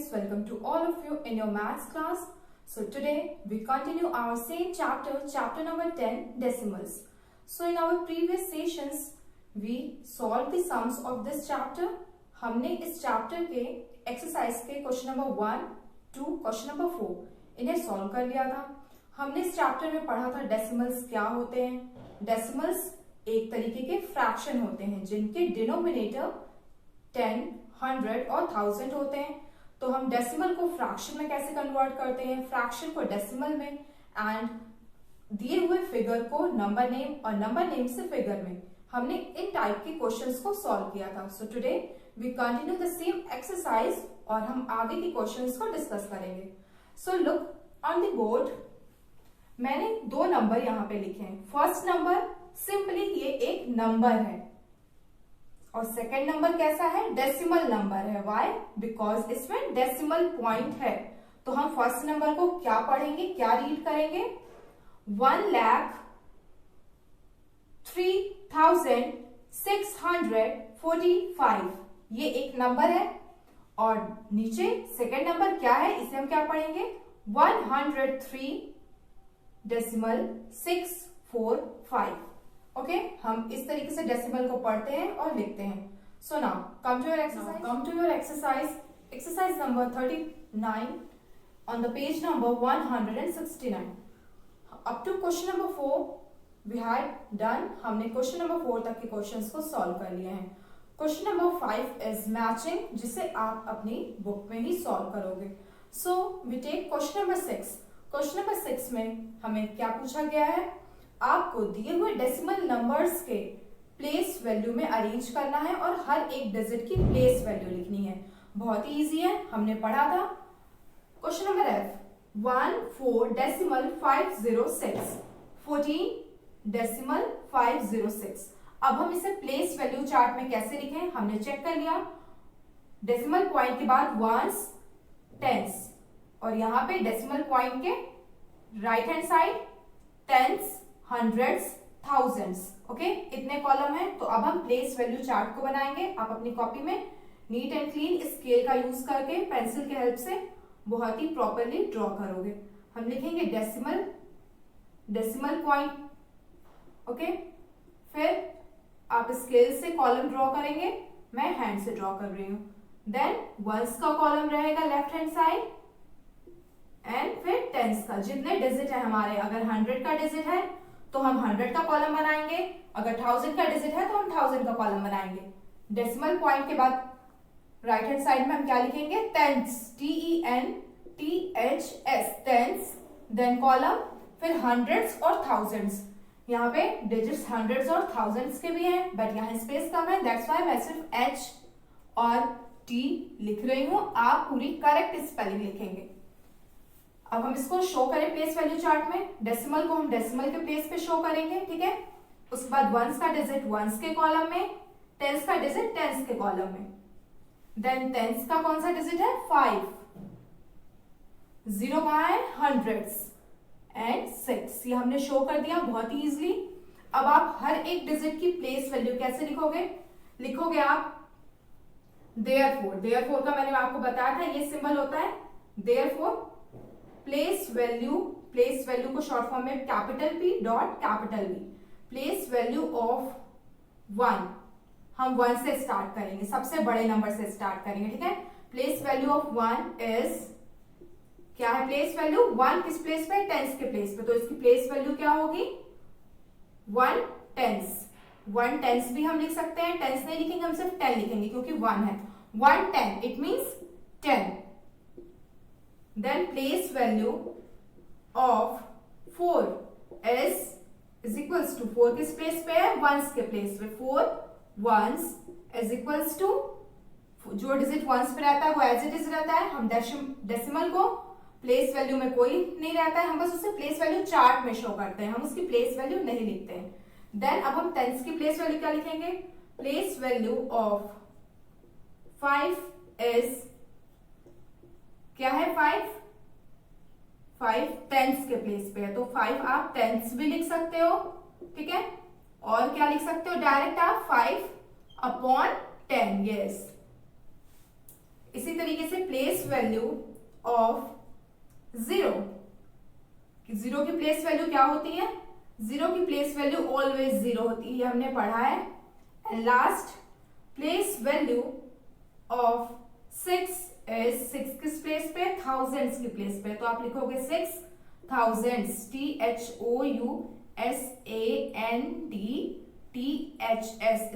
students, welcome to all of you in your maths class. So today we continue our same chapter, chapter number 10, decimals. So in our previous sessions we solved the sums of this chapter. हमने इस chapter के exercise के question number 1 to question number 4 इन्हें solve कर लिया था. हमने इस चैप्टर में पढ़ा था डेसिमल्स क्या होते हैं. डेसिमल्स एक तरीके के फ्रैक्शन होते हैं जिनके डिनोमिनेटर 10, 100 और 1000 होते हैं. तो हम डेसिमल को फ्रैक्शन में कैसे कन्वर्ट करते हैं, फ्रैक्शन को डेसिमल में, एंड दिए हुए फिगर को नंबर नेम और नंबर नेम से फिगर में. हमने इन टाइप के क्वेश्चंस को सॉल्व किया था. So today we continue the same exercise और हम आगे के क्वेश्चंस को डिस्कस करेंगे. So look on the board. मैंने दो नंबर यहां पे लिखे हैं. फर्स्ट नंबर सिंपली ये एक नंबर है और सेकेंड नंबर कैसा है, डेसिमल नंबर है. व्हाई? बिकॉज इसमें डेसिमल पॉइंट है. तो हम फर्स्ट नंबर को क्या पढ़ेंगे, क्या रीड करेंगे, 1,03,645. ये एक नंबर है. और नीचे सेकेंड नंबर क्या है, इसे हम क्या पढ़ेंगे, 103.645. ओके, हम इस तरीके से डेसिमल को पढ़ते हैं और लिखते हैं. So now come to your exercise. Exercise number 39 on the page number 169. Up to question number 4 we had done. हमने क्वेश्चन नंबर 4 तक के क्वेश्चंस को सॉल्व कर लिए हैं. क्वेश्चन नंबर 5 इज मैचिंग, जिसे आप अपनी बुक में ही सॉल्व करोगे. So we take question number 6. Question number 6 में हमें क्या पूछा गया है, आपको दिए हुए डेसिमल नंबर्स के प्लेस वैल्यू में अरेंज करना है और हर एक डिजिट की प्लेस वैल्यू लिखनी है. बहुत ही इजी है, हमने पढ़ा था. Question number F, 14.506, 14.506. अब हम इसे प्लेस वैल्यू चार्ट में कैसे लिखें, हमने चेक कर लिया. डेसिमल पॉइंट के बाद वंस, टेंस, और यहां पे डेसिमल पॉइंट के right hand side tens, hundreds, thousands. Okay, इतने कॉलम हैं. तो अब हम प्लेस वैल्यू चार्ट को बनाएंगे. आप अपनी कॉपी में नीट एंड क्लीन स्केल का यूज करके पेंसिल के हेल्प से बहुत ही प्रॉपरली ड्रॉ करोगे. हम लिखेंगे डेसिमल पॉइंट. ओके, फिर आप स्केल से कॉलम ड्रॉ करेंगे. मैं हैंड से ड्रॉ कर रही हूं. देन वंस का कॉलम रहेगा लेफ्ट हैंड साइड एंड फिर टेंस का. जितने डिजिट है हमारे, अगर 100 का डिजिट है तो हम 100 का कॉलम बनाएंगे, अगर 1000 का डिजिट है तो हम 1000 का कॉलम बनाएंगे. डेसिमल पॉइंट के बाद राइट हैंड साइड में हम क्या लिखेंगे, tens, TENTHS, tens. Then column, फिर हंड्रेड्स और थाउजेंड्स. यहाँ पे डिजिट्स हंड्रेड्स और थाउजेंड्स के भी हैं, बट यहाँ स्पेस कम है, दैट्स व्हाई मैं सिर्फ H और T लिख रही हूँ. आप पूरी करेक्ट स्पेलिंग लिखेंगे. अब हम इसको शो करें प्लेस वैल्यू चार्ट में. डेसिमल को हम डेसिमल के प्लेस पे शो करेंगे, ठीक है. उसके बाद वंस का डिजिट वंस के कॉलम में, टेंस का डिजिट टेंस के कॉलम में. देन टेंस का कौन सा डिजिट है, 5. 0 कहां है, हंड्रेड्स, एंड 6. ये हमने शो कर दिया बहुत ही इजिली. अब आप हर एक डिजिट की प्लेस वैल्यू कैसे लिखोगे आप देयरफॉर का मैंने आपको बताया था, ये सिंबल होता है देयरफॉर. प्लेस वैल्यू को शॉर्ट फॉर्म में capital P dot capital V. Place value of 1, हम 1 से स्टार्ट करेंगे, सबसे बड़े नंबर से स्टार्ट करेंगे, ठीक है. प्लेस वैल्यू ऑफ 1 इज, क्या है प्लेस वैल्यू, 1 किस प्लेस पे, टेंस के प्लेस पे. तो इसकी प्लेस वैल्यू क्या होगी, 1 टेंस. 1 टेंस भी हम लिख सकते हैं. टेंस नहीं लिखेंगे, हम सिर्फ 10 लिखेंगे क्योंकि 1 है. 1 10, it means 10. Then place value of 4 is equals to, 4 किस प्लेस पे है, वंस के प्लेस पे. 4 वंस is equals to, जो डिजिट वंस पे रहता है वो एज इट इज रहता है. हम डेसिमल को प्लेस वैल्यू में कोई नहीं रहता है, हम बस उसे प्लेस वैल्यू चार्ट में शो करते हैं, हम उसकी प्लेस वैल्यू नहीं लिखते हैं. देन अब हम टेंस की प्लेस वैल्यू क्या लिखेंगे, प्लेस वैल्यू ऑफ 5 इज, क्या है, 5 टेंस के प्लेस पे है. तो 5 आप टेंस भी लिख सकते हो, ठीक है. और क्या लिख सकते हो, डायरेक्ट आप 5 अपॉन 10. यस, इसी तरीके से प्लेस वैल्यू ऑफ 0, जीरो की प्लेस वैल्यू क्या होती है, जीरो की प्लेस वैल्यू ऑलवेज 0 होती है, ये हमने पढ़ा है। And last place value of 6 is 6 किस प्लेस पे, थाउजेंड्स की प्लेस पे, तो आप लिखोगे 6 thousands, THOUSAND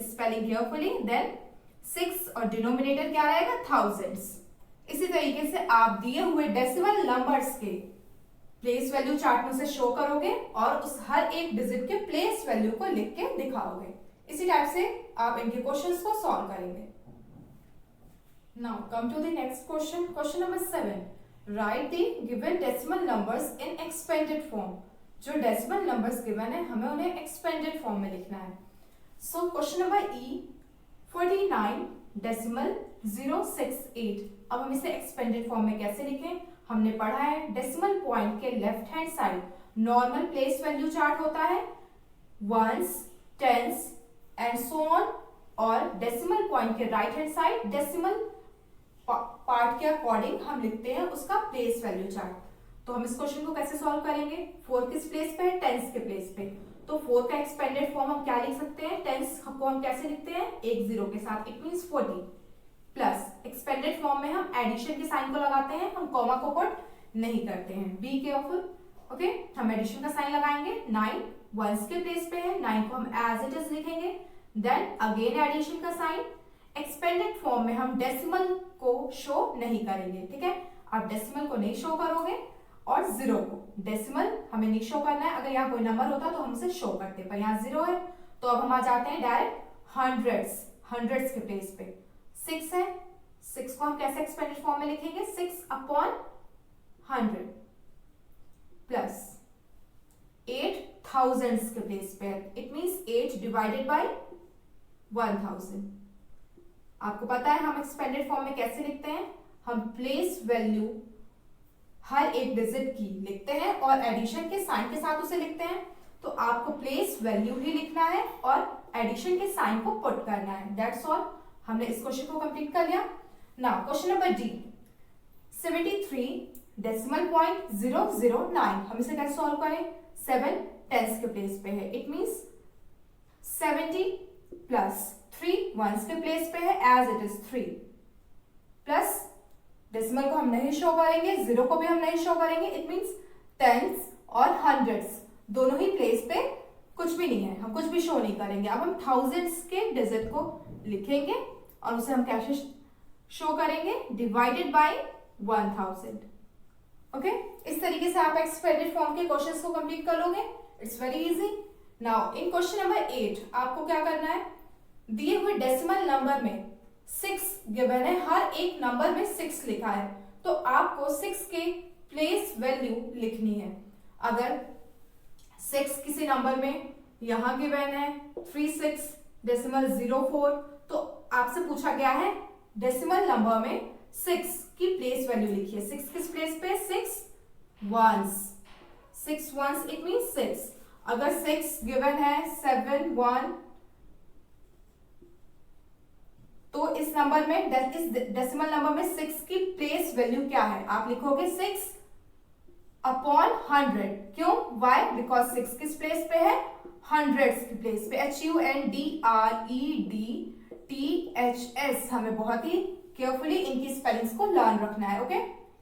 spelling carefully, then 6 और डिनोमिनेटर क्या रहेगा, थाउजेंड्स। इसी तरीके से आप दिए हुए डेसिमल नंबर्स के प्लेस वैल्यू चार्ट में से शो करोगे और उस हर एक डिजिट के प्लेस वैल्यू को लिख के दिखाओगे। इसी टाइप से आप इनके क्वेश्चंस को सॉल्व करेंगे। Now come to the next question, question number 7, write the given decimal numbers in expanded form. जो डेसिमल नंबर्स गिवन है हमें उन्हें एक्सपेंडेड फॉर्म में लिखना है। So question number E 49 decimal 068। अब हम इसे एक्सपेंडेड फॉर्म में कैसे लिखें, हमने पढ़ा है डेसिमल पॉइंट के left hand side normal place value chart होता है, ones, tens and so on, और डेसिमल पॉइंट के right hand side decimal part के अकॉर्डिंग हम लिखते हैं उसका प्लेस वैल्यू चार्ट। तो हम इस क्वेश्चन को कैसे सॉल्व करेंगे, 4 किस प्लेस पे है, टेंस के प्लेस पे, तो 4 का एक्सपेंडेड फॉर्म हम क्या लिख सकते हैं, टेंस को हम कैसे लिखते हैं, एक जीरो के साथ, it means 40, plus expanded form में हम एडिशन के साइन को लगाते हैं, हम कॉमा को पुट नहीं करते हैं, बी केयरफुल, ओके। हम एडिशन का साइन लगाएंगे, 9 वंस के प्लेस पे है, 9 को हम एज इट इज लिखेंगे, देन अगेन एडिशन का साइन। एक्सपेंडेड फॉर्म में हम डेसिमल को शो नहीं करेंगे, ठीक है, आप डेसिमल को नहीं शो करोगे और 0 को, डेसिमल हमें नहीं शो करना है, अगर यहाँ कोई नंबर होता तो हम इसे शो करते, पर यहाँ 0 है, तो अब हम आ जाते हैं डायरेक्ट हंड्रेड्स के प्लेस पे। 6 है, 6 को हम कैसे एक्सपेंडेड फॉर्म में लिखेंगे, 6 अपॉन 100 प्लस 8 थाउजेंड्स के प्लेस पे, इट मींस 8 डिवाइडेड बाय 1000। आपको पता है हम एक्सपेंडेड फॉर्म में कैसे लिखते हैं, हम प्लेस वैल्यू हर एक डिजिट की लिखते हैं और एडिशन के साइन के साथ उसे लिखते हैं, तो आपको प्लेस वैल्यू ही लिखना है और एडिशन के साइन को पुट करना है, दैट्स ऑल। हमने इस क्वेश्चन को कंप्लीट कर लिया। Now question number D 73 decimal point 009। हम इसे कैसे सॉल्व करें, 7 टेंस के प्लेस पे है, इट मींस 70 प्लस 3 वंस के प्लेस पे है, as it is 3, plus decimal को हम नहीं शो करेंगे, 0 को भी हम नहीं शो करेंगे, इट मींस टेंस और हंड्रेड्स दोनों ही प्लेस पे कुछ भी नहीं है, हम कुछ भी शो नहीं करेंगे। अब हम थाउजेंड्स के डिजिट को लिखेंगे और उसे हम कैसे शो करेंगे, डिवाइडेड बाय 1000, ओके। इस तरीके से आप एक्सपेंडेड फॉर्म के क्वेश्चंस को कंप्लीट कर लोगे, it's very easy. Now in question number 8 आपको क्या करना है, दिए हुए डेसिमल नंबर में 6 गिवन है, हर एक नंबर में 6 लिखा है, तो आपको 6 के प्लेस वैल्यू लिखनी है। अगर 6 किसी नंबर में यहां गिवन है 36 डेसिमल 04, तो आपसे पूछा गया है डेसिमल नंबर में 6 की प्लेस वैल्यू लिखिए। 6 किस प्लेस पे, 6 वंस, इट मींस 6। अगर 6 गिवन है 71, तो इस नंबर में, इस डेसिमल नंबर में 6 की प्लेस वैल्यू क्या है, आप लिखोगे 6 अपॉन 100। क्यों, वाई, बिकॉज 6 किस प्लेस पे है, हंड्रेड्स की प्लेस पे, HUNDREDTHS। हमें बहुत ही केयरफुली इनकी स्पेलिंग्स को लर्न रखना है, ओके।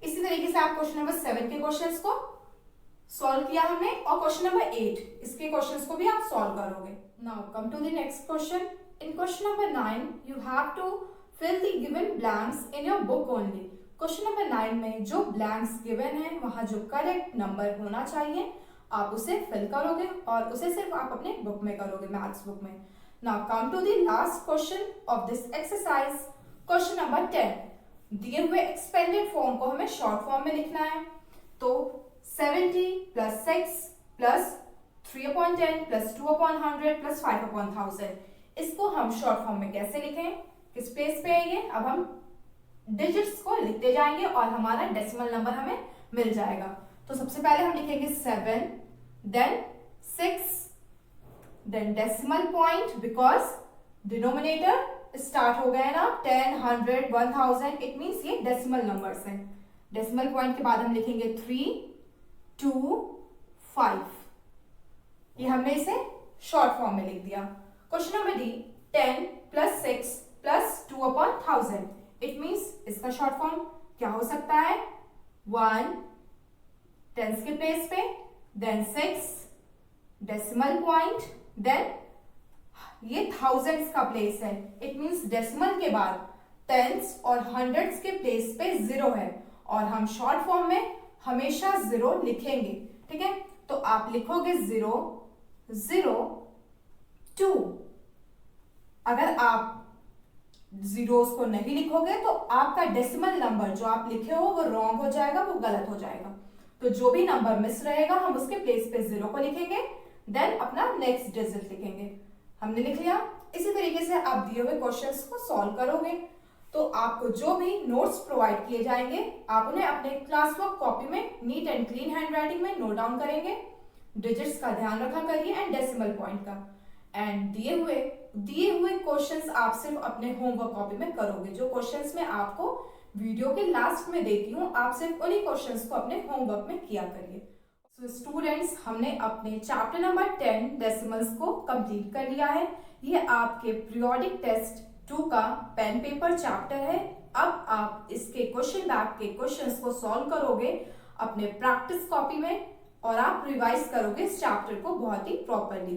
इसी तरीके से आप क्वेश्चन नंबर 7 के क्वेश्चंस को सॉल्व किया हमने, और क्वेश्चन नंबर 8 इसके क्वेश्चंस को भी आप सॉल्व करोगे। Now come to the next question. In question number 9, you have to fill the given blanks in your book only. Question number 9 में जो blanks given है वहां जो correct number होना चाहिए आप उसे fill करोगे और उसे सिर्फ आप अपने book में करोगे, मैथ्स बुक में। Now come to the last question of this exercise. Question number 10. दिए हुए expanded form को हमें short form में लिखना है, तो 70 plus 6 plus 3/10 plus 2/100 plus 5/1000, इसको हम शॉर्ट फॉर्म में कैसे लिखें, किस प्लेस पे है ये, अब हम डिजिट्स को लिखते जाएंगे और हमारा डेसिमल नंबर हमें मिल जाएगा। तो सबसे पहले हम लिखेंगे 7, then 6, then decimal point, because denominator start हो गए ना, 10, 100, 1000, इट मीन्स ये डेसिमल नंबर्स हैं। डेसिमल पॉइंट के बाद हम लिखेंगे 3, 2, 5। ये हमने इसे शॉर्ट फॉर्म में लिख दिया। Question number D, 10 + 6 + 2/1000, it means इसका शॉर्ट फॉर्म क्या हो सकता है? 1 टेंस के प्लेस पे, देन 6 डेसिमल पॉइंट, देन ये थाउजेंड्स का प्लेस है, इट मीन्स डेसिमल के बाद टेंस और हंड्रेड्स के प्लेस पे 0 है और हम शॉर्ट फॉर्म में हमेशा 0 लिखेंगे। ठीक है, तो आप लिखोगे 0, 0, 2। अगर आप जीरोस को नहीं लिखोगे तो आपका डेसिमल नंबर जो आप लिखे हो वो रॉन्ग हो जाएगा, वो गलत हो जाएगा। तो जो भी नंबर मिस रहेगा हम उसके प्लेस पे 0 को लिखेंगे, देन अपना नेक्स्ट डिजिट लिखेंगे। हमने लिख लिया। इसी तरीके से आप दिए हुए क्वेश्चंस को सॉल्व करोगे तो आपको जो भी नोट्स प्रोवाइड किए जाएंगे आप उन्हें अपने क्लास वर्क कॉपी में नीट एंड क्लीन हैंडराइटिंग में नोट डाउन करेंगे। डिजिट्स का ध्यान रखा करिए एंड डेसिमल पॉइंट का। एंड दिए हुए क्वेश्चंस आप सिर्फ अपने होमवर्क कॉपी में करोगे। जो क्वेश्चंस मैं आपको वीडियो के लास्ट में देती हूँ आप सिर्फ उन्हीं क्वेश्चंस को अपने होमवर्क में किया करिए। सो स्टूडेंट्स, हमने अपने चैप्टर नंबर 10 डेसिमल्स को कंप्लीट कर लिया है। ये आपके पीरियोडिक टेस्ट 2 का पेन पेपर चैप्टर है। अब आप इसके क्वेश्चन बैंक के क्वेश्चंस को सॉल्व करोगे अपने प्रैक्टिस कॉपी में और आप रिवाइज करोगे इस चैप्टर को बहुत ही प्रॉपरली।